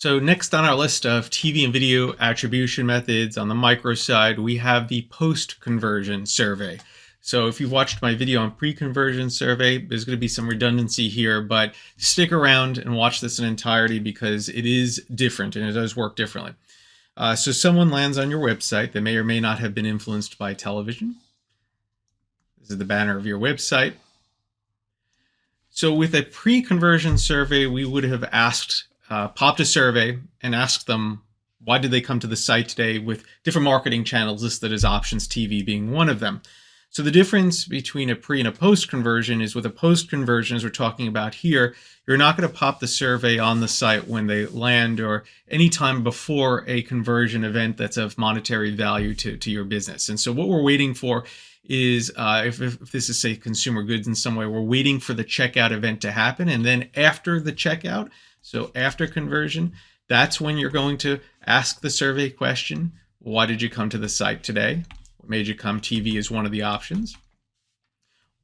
So next on our list of TV and video attribution methods on the micro side, we have the post-conversion survey. So if you've watched my video on pre-conversion survey, there's going to be some redundancy here, but stick around and watch this in entirety because it is different and it does work differently. So someone lands on your website that may or may not have been influenced by television. This is the banner of your website. So with a pre-conversion survey, we would have popped a survey and asked them, why did they come to the site today, with different marketing channels listed as options, TV being one of them. So the difference between a pre and a post conversion is with a post conversion, as we're talking about here, you're not going to pop the survey on the site when they land or any time before a conversion event that's of monetary value to your business. And so what we're waiting for is if this is, say, consumer goods in some way, we're waiting for the checkout event to happen. And then after the checkout, so after conversion, that's when you're going to ask the survey question, why did you come to the site today? What made you come? TV is one of the options.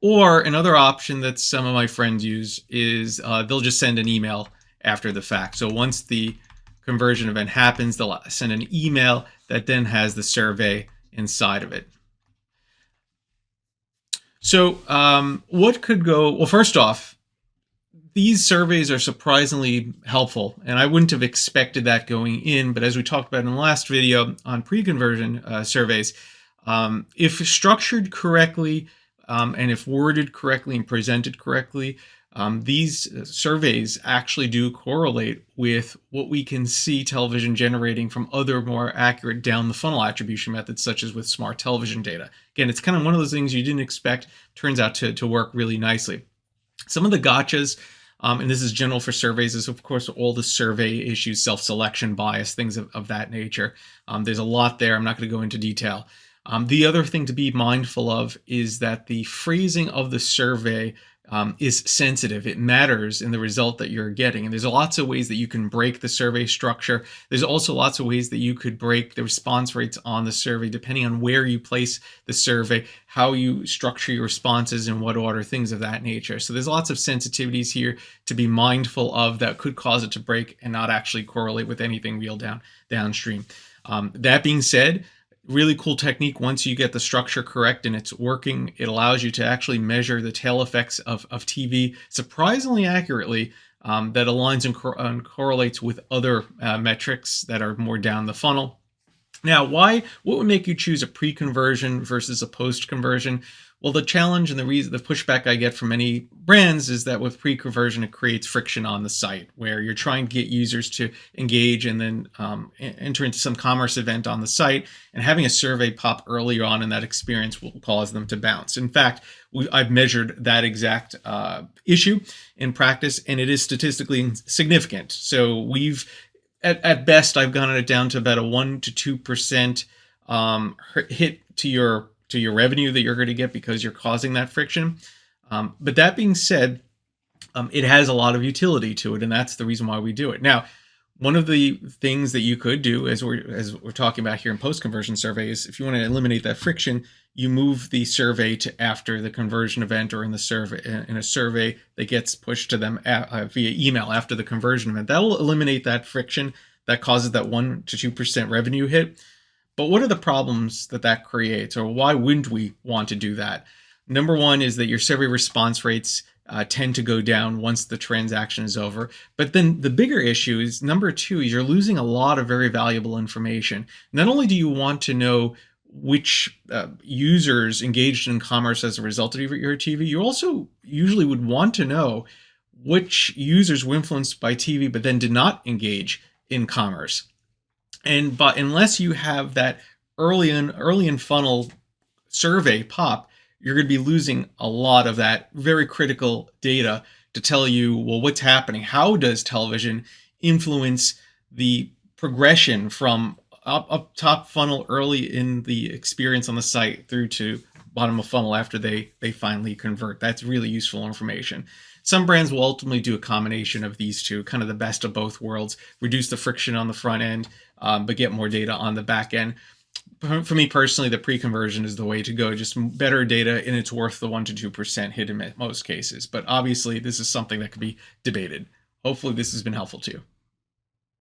Or another option that some of my friends use is they'll just send an email after the fact. So once the conversion event happens, they'll send an email that then has the survey inside of it. So what could go? Well, first off, these surveys are surprisingly helpful, and I wouldn't have expected that going in. But as we talked about in the last video on pre-conversion surveys, if structured correctly and if worded correctly and presented correctly, these surveys actually do correlate with what we can see television generating from other more accurate down the funnel attribution methods, such as with smart television data. Again, it's kind of one of those things you didn't expect, turns out to work really nicely. Some of the gotchas, and this is general for surveys, is of course all the survey issues, self-selection bias, things of that nature. There's a lot there. I'm not going to go into detail. The other thing to be mindful of is that the phrasing of the survey is sensitive. It matters in the result that you're getting. And there's lots of ways that you can break the survey structure. There's also lots of ways that you could break the response rates on the survey, depending on where you place the survey, how you structure your responses, in what order, things of that nature. So there's lots of sensitivities here to be mindful of that could cause it to break and not actually correlate with anything real downstream. That being said, really cool technique. Once you get the structure correct and it's working, it allows you to actually measure the tail effects of TV surprisingly accurately, that aligns and correlates with other metrics that are more down the funnel. Now, what would make you choose a pre-conversion versus a post-conversion? Well, the challenge and the pushback I get from many brands is that with pre-conversion, it creates friction on the site where you're trying to get users to engage and then enter into some commerce event on the site, and having a survey pop earlier on in that experience will cause them to bounce. In fact, I've measured that exact issue in practice, and it is statistically significant. So at best, I've gotten it down to about a 1 to 2% hit to your revenue that you're going to get because you're causing that friction. But that being said, it has a lot of utility to it, and that's the reason why we do it. Now, one of the things that you could do, as we're talking about here in post-conversion surveys, if you want to eliminate that friction, you move the survey to after the conversion event, or in a survey that gets pushed to them via email after the conversion event. That will eliminate that friction that causes that 1 to 2% revenue hit. But what are the problems that creates, or why wouldn't we want to do that? Number one is that your survey response rates tend to go down once the transaction is over. But then the bigger issue is, number two, is you're losing a lot of very valuable information. Not only do you want to know which users engaged in commerce as a result of your TV, you also usually would want to know which users were influenced by TV but then did not engage in commerce. But unless you have that early in funnel survey pop, you're going to be losing a lot of that very critical data to tell you, well, what's happening? How does television influence the progression from up top funnel early in the experience on the site through to bottom of funnel after they finally convert? That's really useful information. Some brands will ultimately do a combination of these two, kind of the best of both worlds, reduce the friction on the front end, but get more data on the back end. For me personally, the pre-conversion is the way to go. Just better data, and it's worth the 1 to 2% hit in most cases. But obviously, this is something that could be debated. Hopefully, this has been helpful to you.